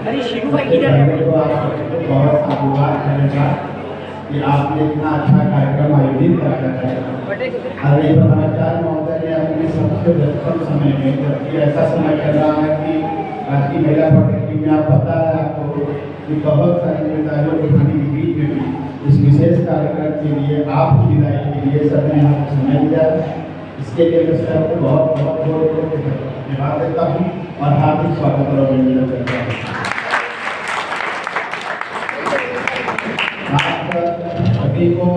अरे शिवू भाई इधर है। बहुत धन्यवाद करेगा कि आपने इतना अच्छा कार्यक्रम आयोजित कराया है। आदरणीय प्रधानाचार्य महोदय ने अपने सबसे व्यस्तम समय में, जबकि ऐसा समय चल रहा है कि राष्ट्रीय महिला पॉलिटेक्निक में आप पता है आपको कि बहुत सारी जिम्मेदारियों को उठाने के बीच में भी इस विशेष कार्यक्रम के लिए आपकी विदाई के लिए सबने यहाँ पर समय दिया। इसके लिए मैं सबको बहुत बहुत धन्यवाद देता हूँ और हार्दिक स्वागत और अभिनंदन करता हूँ। आप सभी को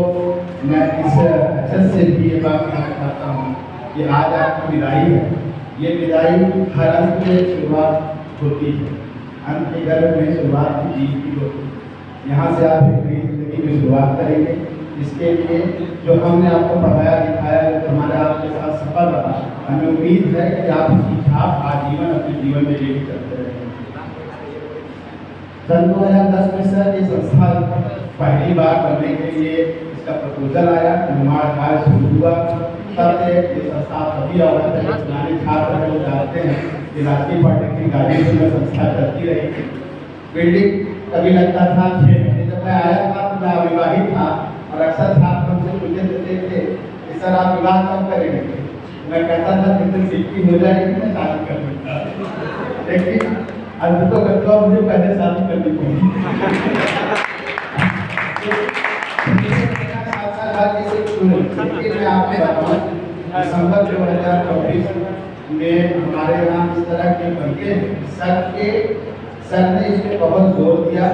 मैं इस अच्छे से भी ये बात कहना चाहता हूँ कि आज आपकी विदाई है। ये विदाई हर अंत में शुरुआत होती है, अंत के गर्भ में शुरुआत की जीत की होती है। यहाँ से आप एक नई जिंदगी में शुरुआत करेंगे। इसके लिए जो हमने आपको पढ़ाया लिखाया, जो हमारा आपके साथ सफर रहा, हमें उम्मीद है कि आप इसकी छाप आजीवन अपने जीवन में लेके चलते रहेंगे। सन 2010 में सर ये संस्था पहली बार बनने के लिए इसका प्रपोजल आया, निर्माण कार्य शुरू हुआ। तब से ये संस्था सभी अवगत है, पुराने छात्र लोग जानते हैं कि राष्ट्रीय पॉलिटेक्निक गाजीपुर में संस्था चलती रही। बिल्डिंग कभी लगता था 6 महीने, जब मैं आया था तो मैं अविवाहित था और अक्सर छात्र हमसे पूछते थे कि सर आप विवाह कब करेंगे। मैं कहता था जितनी शिक्षित हो जाएगी मैं शादी कर लूँगा, लेकिन अद्भुत करता मुझे पहले शादी करनी पड़ी। मैं आपने बताऊँ दिसंबर 2024 में हमारे यहाँ इस तरह के बनते हैं। सर ने इस पर बहुत जोर दिया।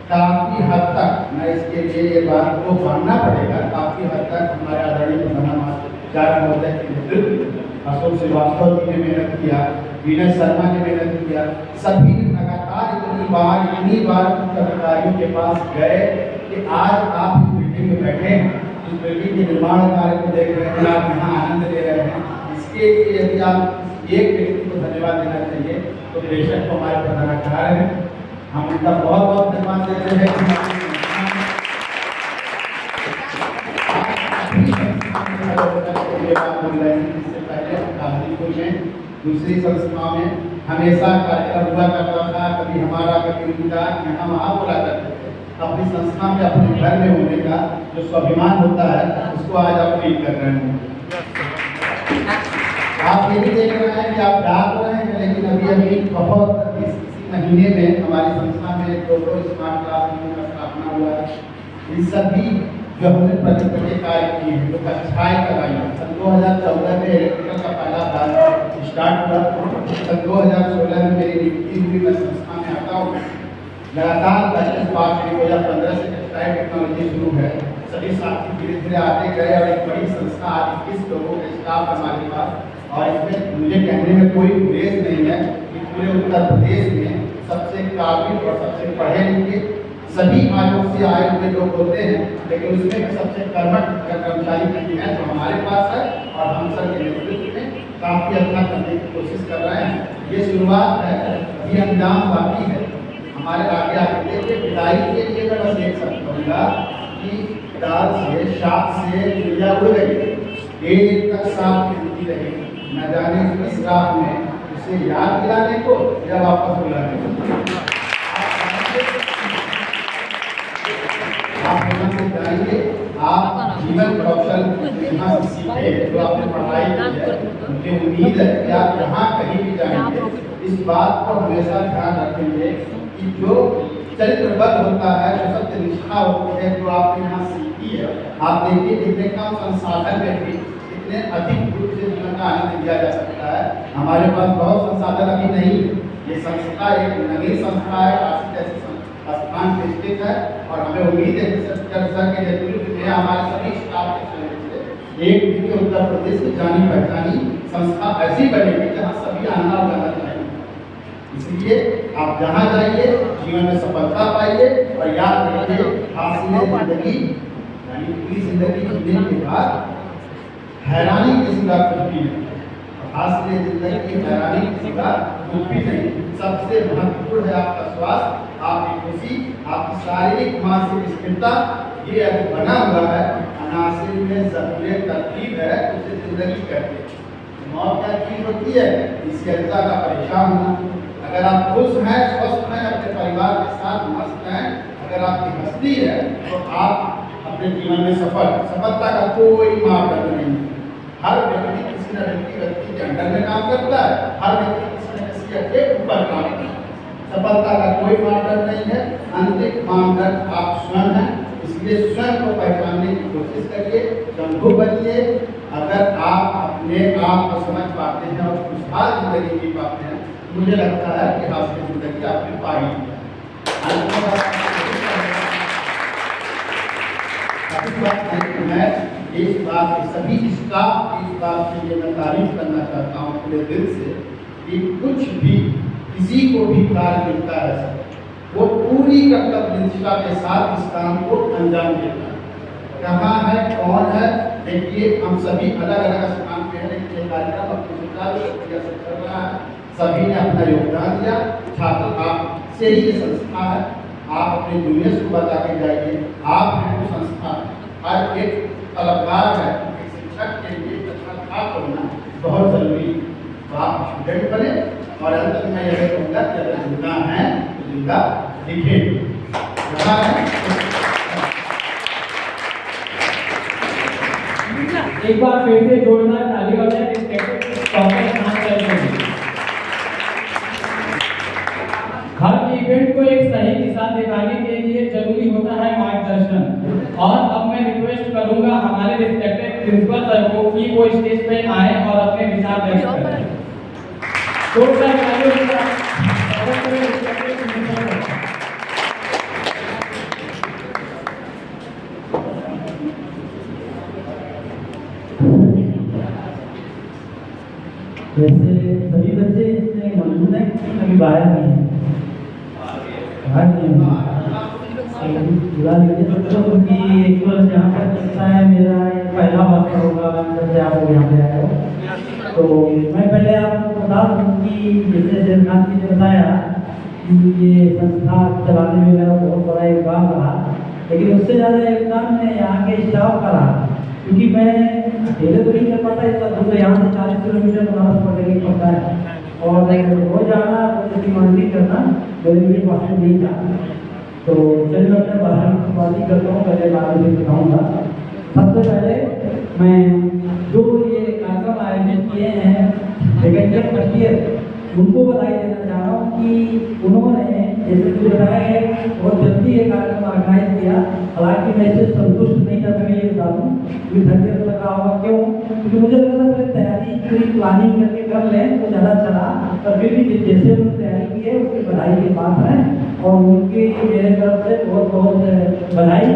काफ़ी हद तक मैं इसके लिए ये बात को मानना पड़ेगा, काफ़ी हद तक हमारे आदरणीय प्रधानाचार्य महोदय के नेतृत्व, अशोक श्रीवास्तव जी ने मेहनत किया, विनय शर्मा ने मेहनत किया, सभी लगातार इतनी बार उच्च अधिकारियों के पास गए कि आज आप इस बिल्डिंग में बैठे हैं, इस बिल्डिंग के निर्माण कार्य को देख रहे हैं, आप यहाँ आनंद ले रहे हैं। इसके लिए यदि आप एक व्यक्ति को धन्यवाद देना चाहिए तो बेशक को हमारे प्रधानाचार्य हैं। हम उनका बहुत बहुत धन्यवाद देते हैं। इससे पहले गाजीपुर में दूसरी संस्था में हमेशा कार्यक्रम हुआ करता था, कभी हमारा कभी उनका, यहाँ वहाँ बोला करते थे। अपनी संस्था में अपने घर में होने का जो स्वाभिमान होता है उसको आज आप फील कर रहे हैं। आप ये भी देख रहे हैं कि आप डाक रहे हैं, लेकिन अभी बहुत इसी महीने में हमारी संस्था में 2 स्मार्ट क्लासरूम का स्थापना हुआ है। इन सभी जो हमने प्रगति के कार्य किए हैं, जो कक्षाएँ कराई हैं। सन 2014 में इलेक्ट्रिकल का पहला बैच स्टार्ट हुआ। सन 2016 में मेरी नियुक्ति हुई, मैं संस्था में आता हूँ। लगातार 2015 से टेक्सटाइल टेक्नोलॉजी शुरू है। सभी साथी धीरे धीरे आते गए और एक बड़ी संस्था आज 21 लोगों के स्टाफ हमारे पास। और इसमें मुझे कहने में कोई उद्देश्य नहीं है कि पूरे उत्तर प्रदेश में सबसे काबिल और सबसे पढ़े लिखे सभी आयोग से आए हुए लोग होते हैं, लेकिन उसमें सबसे कर्मठ कर्मचारी नहीं है तो हमारे पास है। और हम सर के नेतृत्व में काफ़ी अच्छा करने की कोशिश कर रहे हैं। ये शुरुआत है, ये अंजाम बाकी है। हमारे आगे देखिए विदाई के लिए मैं बस एक शब्द कहूँगा कि दाल से शाख से चिड़िया उड़ गई, देर तक साफ खिलती रही, न जाने किस राह में उसे याद दिलाने को या वापस बुलाने को। आप यहाँ से जाइए, आप जीवन कौशल यहाँ से सीखे जो आपने पढ़ाई की है। मुझे उम्मीद है कि आप जहाँ कहीं भी जाएंगे इस बात को हमेशा ध्यान रखेंगे कि जो चरित्रबद्ध होता है, जो सत्यनिष्ठा होती है, जो आपने यहाँ सीखी है। आप देखिए कितने कम संसाधन में भी कितने अधिक रूप से जीवन का आनंद लिया जा सकता है। हमारे पास बहुत संसाधन अभी नहीं है। ये संस्था एक नवीन संस्था है, ऐसी स्थान पे स्थित है और हमें उम्मीद है कि सर के नेतृत्व में हमारे सभी स्टाफ के सहयोग से एक उत्तर प्रदेश की जानी पहचानी संस्था ऐसी बनेगी जहाँ सभी आना जाना चाहेंगे। इसलिए आप जहाँ जाइए जीवन में सफलता पाइए और याद रखिए हासिल जिंदगी यानी पूरी जिंदगी जीने के बाद हैरानी किसी का कुछ भी नहीं, हासिल जिंदगी की हैरानी किसी का कुछ भी नहीं। सबसे महत्वपूर्ण है आपका स्वास्थ्य, आपकी खुशी, आपकी शारीरिक मानसिक स्थिरता। ये अगर बना हुआ है अनासिर में ज़रूरी तरतीब है, उसे जिंदगी कहते हैं। मौत क्या चीज़ होती है? इसकी का परेशान होना, अगर आप खुश हैं, स्वस्थ हैं, अपने परिवार के साथ मस्त हैं, अगर आपकी हस्ती है तो आप अपने जीवन में सफलता का कोई मापदंड नहीं है। हर व्यक्ति किसी न व्यक्ति के अंडर में काम करता है, हर व्यक्ति किसी न किसी के ऊपर काम करता है। सफलता का कोई मापदंड नहीं है, अंतिम मापदंड आप स्वयं हैं। इसलिए स्वयं को पहचानने की कोशिश करिए, दम्भु बनिए। अगर आप अपने आप को समझ पाते हैं और खुशहाल जिंदगी जी पाते हैं, मुझे लगता है कि हासिल जिंदगी आपने पाई है। मैं इस बात की सभी स्टाफ की इस बात के लिए मैं तारीफ करना चाहता हूँ पूरे दिल से कि कुछ भी किसी को भी कार्य मिलता है वो पूरी कर्तव्य निष्ठा के साथ इस काम को अंजाम देता है। कहाँ है, कौन है, देखिए हम सभी अलग अलग स्थान पे हैं, लेकिन ये कार्यक्रम अपनी सुचारू प्रक्रिया से चल रहा है। सभी ने अपना योगदान दिया। छात्र आपसे ही ये संस्था है, आप अपने जूनियर्स को बता के जाइए, आप हैं वो संस्था। हर एक तलबगार है, एक शिक्षक के लिए छात्र होना बहुत जरूरी है। तो आप स्टूडेंट बने और अंत में यह कहूँगा कि अगर जिंदा है तो जिंदा दिखे। एक बार फिर से जोड़ना ताली बजाएं। हर इवेंट को एक सही दिशा दिखाने के लिए जरूरी होता है मार्गदर्शन। और अब मैं रिक्वेस्ट करूंगा हमारे रिस्पेक्टेड प्रिंसिपल सर को कि वो स्टेज पे आए और अपने विचार व्यक्त करें। तो सर वैसे सभी बच्चे इसमें मौजूद हैं, अभी बाहर नहीं है, बाहर नहीं है बुला लीजिए सबको, क्योंकि एक बार जहाँ पर लगता है मेरा पहला वाक्य होगा जब आप यहाँ पे आए हो। तो मैं पहले आपको बता दूँ कि जैसे शेरखान जी ने बताया कि ये संस्था चलाने में मेरा बहुत बड़ा योगदान रहा, लेकिन उससे ज़्यादा योगदान मैं यहाँ के स्टाफ का रहा, क्योंकि मैं अकेले तो नहीं कर पाता। इतना दूर तो यहाँ से 40 किलोमीटर बनारस पड़ने पड़ता है और रोज आना रोज डिमांडिंग करना मेरे लिए पॉसिबल नहीं था। तो चलिए मैं अपने बाहर की बात ही करता हूँ, पहले बारे में बताऊँगा। सबसे पहले मैं जो ये कार्यक्रम आयोजित किए हैं सेकेंड ईयर फर्स्ट ईयर, उनको बधाई देना चाह रहा हूँ कि उन्होंने जैसे कि बताया है बहुत जल्दी ये कार्यक्रम ऑर्गेनाइज किया। हालांकि मैं इससे संतुष्ट नहीं था, मैं ये बता दूँ कि धन्यवाद लग रहा होगा। क्यों? क्योंकि मुझे लग रहा था तैयारी पूरी प्लानिंग करके कर लें तो ज़्यादा चला, पर फिर भी जैसे उन्होंने तैयारी की है उसकी बधाई की बात है और उनकी मेरे तरफ से बहुत बहुत बधाई।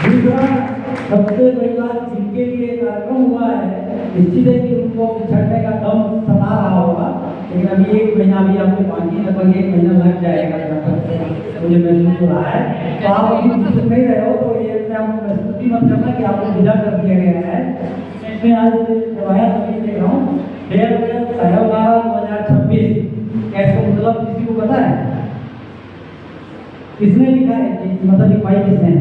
दूसरा सबसे बड़ी बात, जिनके लिए कार्यक्रम हुआ है निश्चित है कि उनको पिछड़ने का दम सता रहा होगा, लेकिन अभी 1 महीना भी आपको बाकी, लगभग 1 महीना लग जाएगा मुझे महसूस हो रहा है। तो आप अभी कुछ नहीं रहे हो तो ये मैं आपको महसूस मत करना कि आपको विदा कर दिया गया है। इसमें आज दवाया तभी देख रहा हूँ 2026 कैसे, मतलब किसी को पता है किसने लिखा है, मतलब लिखवाई किसने है?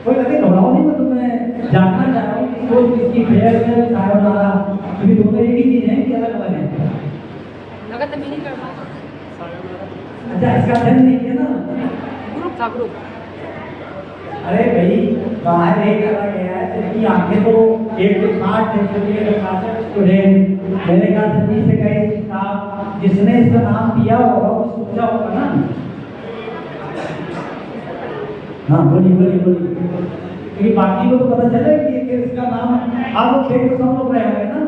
कोई लगे घबराओ नहीं, मैं तुम्हें जानना चाह रहा हूँ कि कोई किसकी फेयर में सायोनारा, क्योंकि दोनों एक ही चीज है कि अलग अलग है। लगा तो नहीं कर पाया। अच्छा इसका ध्यान नहीं किया ना, ग्रुप था ग्रुप। अरे भाई बाहर नहीं करा गया है, इसकी आंखें तो 160 स्टूडेंट मेरे ख्याल से 20 से कई स्टाफ जिसने इसका नाम दिया होगा वो सोचा होगा ना। हाँ बोलिए, क्योंकि बाकी को तो पता चले कि इसका नाम आप लोग देख तो सब लोग रहे होंगे ना,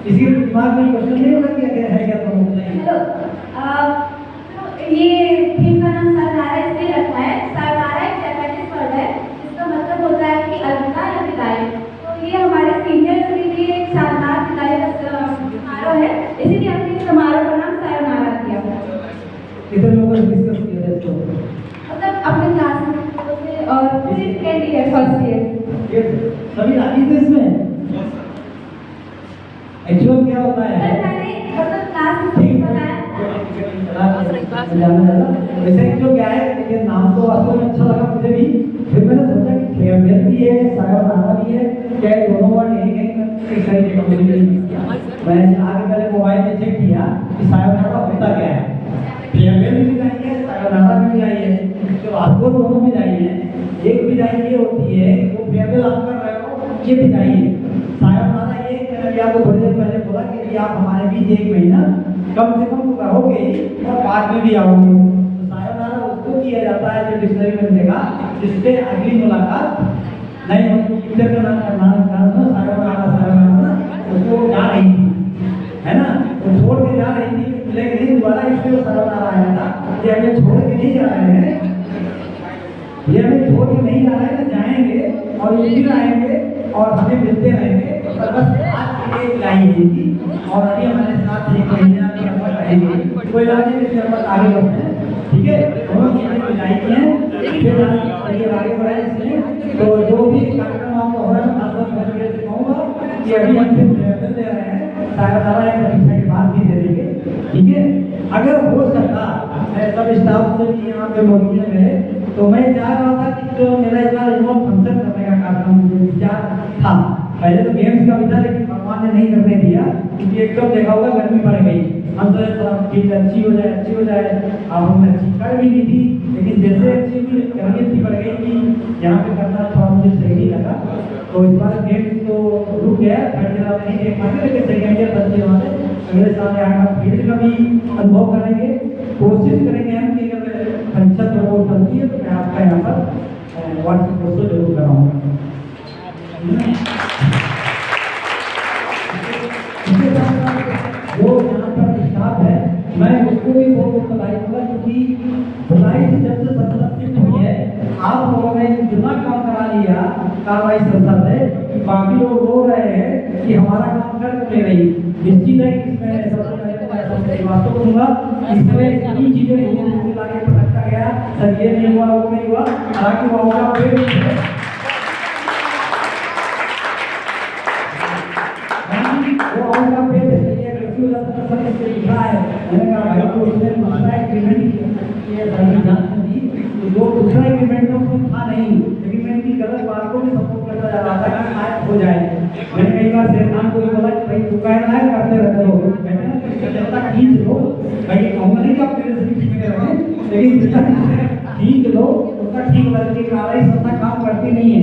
किसी के दिमाग में क्वेश्चन नहीं होगा कि अगर है क्या तो हेलो, ये थीम का नाम सायोनारा इसलिए रखा है। सायोनारा एक जापानीज वर्ड है जिसका मतलब होता है कि अलविदा या विदाई। तो ये हमारे सीनियर्स के लिए एक शानदार विदाई का समारोह है, इसीलिए हमने इस समारोह का नाम सायोनारा किया। कितने लोगों ने डिस्कस किया है इसको? मतलब अपने क्लास में और फिर सेकेंड ईयर फर्स्ट ईयर सभी राजी थे इसमें। एक्चुअल क्या होता है मतलब क्लास में बताया वैसे एक्चुअल क्या है, लेकिन नाम तो वास्तव में अच्छा लगा मुझे भी। फिर मैंने सोचा कि फेयरवेल भी है, सायोनारा भी है, क्या दोनों वर्ड एक एक सही जगह मुझे नहीं किया। मैंने आगे पहले मोबाइल में चेक किया कि सायोनारा होता क्या है। फेयरवेल भी मिलाई है, सायोनारा भी मिलाई है, तो आपको दोनों मिलाई है। एक विदाई ये होती है वो फेयरवेल आप कर रहे हो, ये विदाई है। सायोनारा ये मैंने आपको थोड़ी देर पहले बोला कि यदि आप हमारे बीच 1 महीना कम से कम रहोगे और बाद में भी आओगे, तो सायोनारा उसको किया जाता है जो डिक्शनरी में मिलेगा जिससे अगली मुलाकात नहीं होती। पिक्चर का नाम सायोनारा उसको जा रही थी, है ना, वो छोड़ के जा रही थी, लेकिन दोबारा इसलिए सायोनारा आया था कि हमें छोड़ के नहीं जा रहे हैं, ये हमें छोड़ के नहीं जा रहे हैं, जाएंगे और एक दिन आएंगे और हमें मिलते रहेंगे। और बस आज के लिए लाई हुई थी और अभी हमारे साथ 1 महीना के अंदर रहेंगे, कोई बात नहीं, इसके अंदर आगे बढ़ते हैं, ठीक है। दोनों चीजें मिलाई हैं, फिर आगे बढ़ाए इसमें। तो जो भी कार्यक्रम आपको हो रहा है खासतौर पर से कहूँगा कि अभी हम फिर दे रहे हैं, सायोनारा एक परीक्षा के बाद भी दे देंगे, ठीक है। अगर हो सकता है सब स्टाफ से भी यहाँ पे मौजूद है मेरे, तो मैं चाह रहा था कि जो मेरा इतना रिमोट फंक्शन करने का कार्यक्रम मुझे विचार था। पहले तो गेम्स का भी था, लेकिन भगवान ने नहीं करने दिया क्योंकि एकदम देखा होगा गर्मी पड़ गई। हम तो थोड़ा चीज अच्छी हो जाए, अब हमने अच्छी कर भी नहीं थी, लेकिन जैसे अच्छी भी गर्मी इतनी पड़ गई कि यहाँ पे करना थोड़ा मुझे सही नहीं लगा। तो इस बार गेम्स तो रुक गया, थर्ड ईयर में नहीं देख पाएंगे, लेकिन सेकेंड ईयर फर्स्ट ईयर वाले अगले साल यहाँ का फील्ड का भी अनुभव करेंगे। कोशिश करेंगे हम कि अगर परीक्षा प्रमोट करती है तो मैं आपका यहाँ पर व्हाट्सएप दोस्तों जरूर कराऊंगा। जो यहाँ पर स्टाफ है मैं उसको भी बहुत बधाई दूंगा, क्योंकि बुलाई से जब से संरक्षित हुई है आप लोगों ने इतना काम करा लिया कार्रवाई संस्था से कि बाकी लोग रो रहे हैं कि हमारा काम कर ले रही। निश्चित है कि इसमें सबसे पहले वास्तव को दूंगा, इसमें तीन चीजें लाके पटकता गया, सर ये नहीं हुआ वो नहीं हुआ, हालांकि वो होगा फिर भी वो होगा फिर ये रिफ्यूज ऑफ से लिखा है। मैंने कहा भाई तो उसने दूसरा एग्रीमेंट किया सारी जांच में थी, तो जो दूसरा एग्रीमेंट तो उसमें था नहीं, एग्रीमेंट की गलत बात को भी सपोर्ट करता जा रहा था कि शायद हो जाए। मैंने कई बार शेरखान को भी बोला कि भाई तू कह रहा है करते रहते हो, कहते हैं ना खींच लो, भाई कहूँगा नहीं कि आप मेरे से खींच के रहें, लेकिन खींच लो उसका ठीक लग के कार्रवाई संस्था काम करती नहीं है।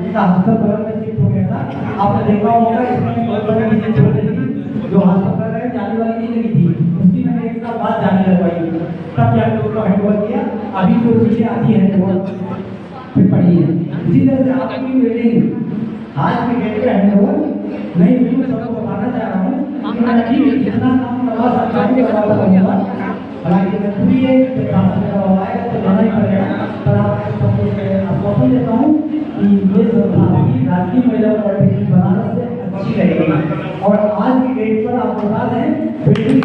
जैसा हॉस्टल बगल में शिफ्ट हो गया था, आपने देखा होगा इसमें बहुत बड़ी चीजें छोड़ दी थी, जो हॉस्टल पर रहे जाने वाली नहीं लगी थी, उसकी मैंने एक साल बाद जाने लगवाई, तब जाके उसको हैंडओवर किया। अभी जो चीजें आती हैं वो फिर पड़ी है। इसी तरह से आपकी बिल्डिंग आज के डेट में हैंडओवर नहीं हुई, मैं सबको बताना चाह रहा हूँ कि मैं अभी जितना काम करवा सकता हूँ करवा सकूँगा। हालांकि मजबूरी है कि शासन करवाएगा तो जाना ही पड़ेगा, पर आपको सबको आश्वासन देता हूँ कि ये संस्था की राजकीय महिला पॉलिटेक्निक बनारस से अच्छी रहेगी। और आज की डेट पर आप बता दें बिल्डिंग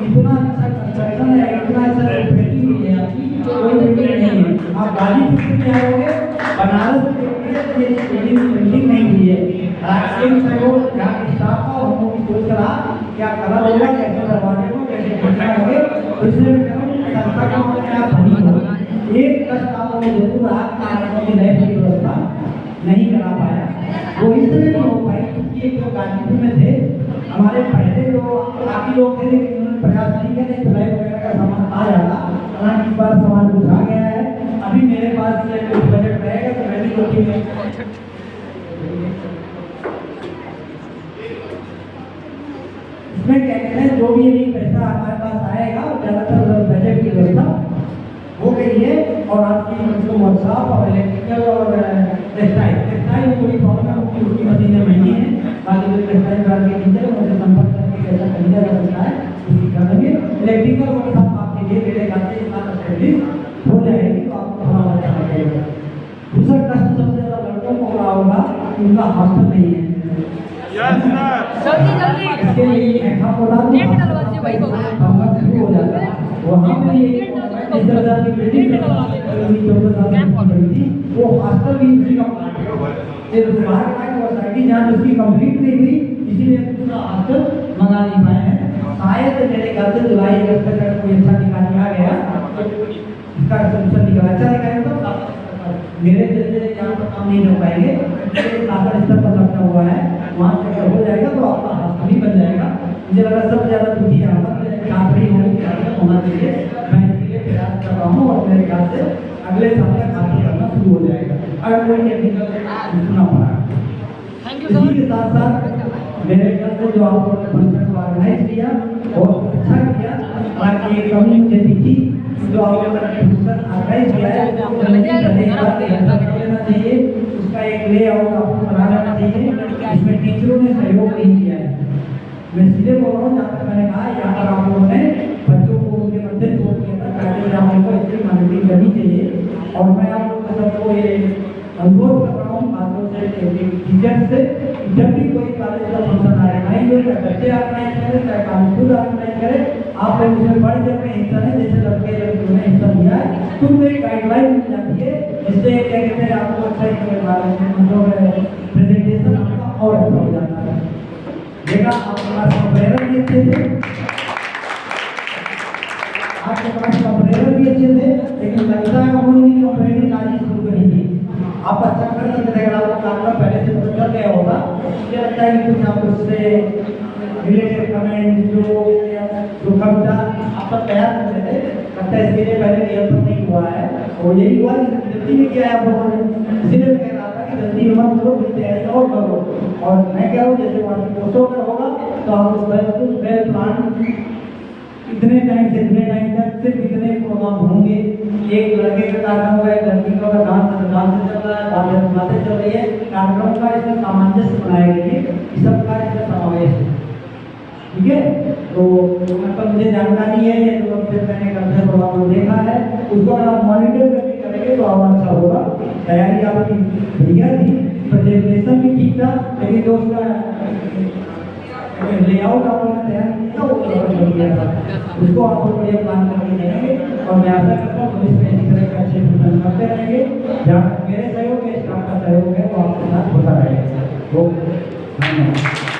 इतना अच्छा कंस्ट्रक्शन है, इतना अच्छा रेटिंग है आपकी, कोई बिल्डिंग नहीं है। आप गाजीपुर में आओगे बनारस बिल्डिंग नहीं हुई है। राजकीय सहयोग यहाँ के स्टाफ का हम लोग सोच रहा क्या कलर होगा, कैसे करवाने को, कैसे करना होगे, तो इसलिए संस्था का क्या बनी हो। एक कष्ट आप लोगों जरूर रहा कारणों की नई व्यवस्था नहीं करा पाया, वो इसलिए नहीं हो पाई क्योंकि जो गाजीपुर में थे हमारे पहले जो काफी लोग थे, लेकिन उन्होंने प्रयास नहीं किया, नहीं सिलाई वगैरह का सामान आ जाता। हालांकि इस बार सामान बुझा गया है, अभी मेरे पास कुछ बजट रहेगा तो मैं भी कोशिश इसमें कहते हैं जो भी यदि पैसा हमारे पास आएगा ज़्यादातर बजट की व्यवस्था हो गई है। और आपकी जो वर्कशॉप और इलेक्ट्रिकल और टेक्सटाइल में कोई प्रॉब्लम है उसकी मशीनें महंगी हैं, बाकी जो टेक्सटाइल ब्रांड के टीचर है उनसे संपर्क करके कैसा खरीदा जा सकता है उसकी करेंगे। इलेक्ट्रिकल वर्कशॉप आपके लिए मेरे ख्याल से इस बार एस्टेब्लिश हो जाएगी, तो आपको थोड़ा अच्छा लगेगा। दूसरा कष्ट सबसे ज़्यादा लड़कों को हो रहा होगा कि उनका हॉस्टल नहीं है। इसके लिए ऐसा बोला शुरू हो जाता है वहाँ पे ये बिल्डिंग वो हॉस्टल भी उसी का पार्ट है। सोसाइटी जहाँ उसकी कंप्लीट नहीं हुई इसीलिए दूसरा हॉस्टल मंगा नहीं पाए हैं। शायद मेरे ख्याल से जुलाई अगस्त तक कोई अच्छा निकाल आ गया इसका सोल्यूशन निकाला। अच्छा निकाले तो मेरे जैसे यहाँ पर काम नहीं कर पाएंगे, शासन स्तर पर रखा हुआ है, वहाँ से अगर हो जाएगा तो आपका हॉस्पिटल बन जाएगा। मुझे लगा सबसे ज़्यादा दुखी यहाँ पर छात्री होना चाहिए। मैं इसके लिए प्रयास कर रहा हूँ और मेरे ख्याल से अगले साल तक खाते करना शुरू हो जाएगा अगर कोई टेक्निकल सुना पड़ा। इसी के साथ साथ मेरे ख्याल से जो आप लोगों ने फंक्शन को ऑर्गेनाइज किया बहुत अच्छा किया। बाकी एक कमी मुझे दिखी जो आप लोगों ने फंक्शन ऑर्गेनाइज किया है लेना चाहिए, उसका एक लेआउट आपको बना लेना चाहिए। इसमें टीचरों ने सहयोग नहीं किया है। मैं सीधे बोल रहा हूँ, जहाँ तक मैंने कहा यहाँ पर आप लोगों ने बच्चों को उनके मध्य छोड़ दिया था ताकि हमको इसकी मॉनिटरिंग करनी चाहिए। और मैं आप लोगों सबको ये अनुरोध कर रहा हूँ खासतौर से टीचर से, जब भी कोई कॉलेज का फंक्शन ऑर्गेनाइज हो, चाहे बच्चे ऑर्गेनाइज करें चाहे कॉलेज खुद ऑर्गेनाइज करें, आप लोग उसमें बढ़ चढ़ के हिस्सा लें। जैसे लड़के लड़कियों ने हिस्सा लिया है तो उनको एक गाइडलाइन मिल जाती है, जिससे क्या कहते हैं आपको अच्छा प्रेजेंटेशन आपका और अच्छा हो जाता है। देखा आपके पास कंपेयर भी अच्छे थे, आपके पास कंपेयर भी अच्छे थे, लेकिन लगता है उन्होंने कंपेयर आज शुरू करी थी। आप अच्छा कर सकते थे अगर आपको काम पहले से पता चल गया होगा। मुझे लगता है कि कुछ आप उससे रिलेटेड कमेंट जो कविता आप तक तैयार कर रहे थे, लगता है इसके लिए पहले रिहर्सल नहीं हुआ है और यही हुआ जल्दी में किया है आप लोगों ने। इसीलिए कह रहा था कि जल्दी मत करो, तैयारी और करो। और मैं कह रहा हूँ जैसे वहाँ पोस्टों का होगा तो आप उस वेल प्लान इतने टाइम से इतने टाइम तक सिर्फ इतने प्रोग्राम होंगे। एक लड़के का कार्यक्रम होगा, एक लड़की का डांस चल रहा है, बातें चल रही है, कार्यक्रम का इसमें सामंजस्य बनाए गए, इस सब का इसमें समावेश है। ठीक है, तो मतलब मुझे जानकारी है ये जो फिर मैंने कल्चर प्रोग्राम देखा है उसको अगर आप मॉनिटर करके करेंगे तो और अच्छा होगा। तैयारी आपकी बढ़िया थी, प्रेजेंटेशन भी ठीक था, लेकिन जो उसका लेआउट आप लोगों ने तैयार किया वो बढ़िया था, उसको आप लोग बढ़िया प्लान करके देंगे। और मैं आशा करता हूँ पुलिस में इसी तरह के अच्छे प्लान करते रहेंगे। जहाँ मेरे सहयोग है, स्टाफ का सहयोग है, वो आपके साथ होता रहेगा। धन्यवाद।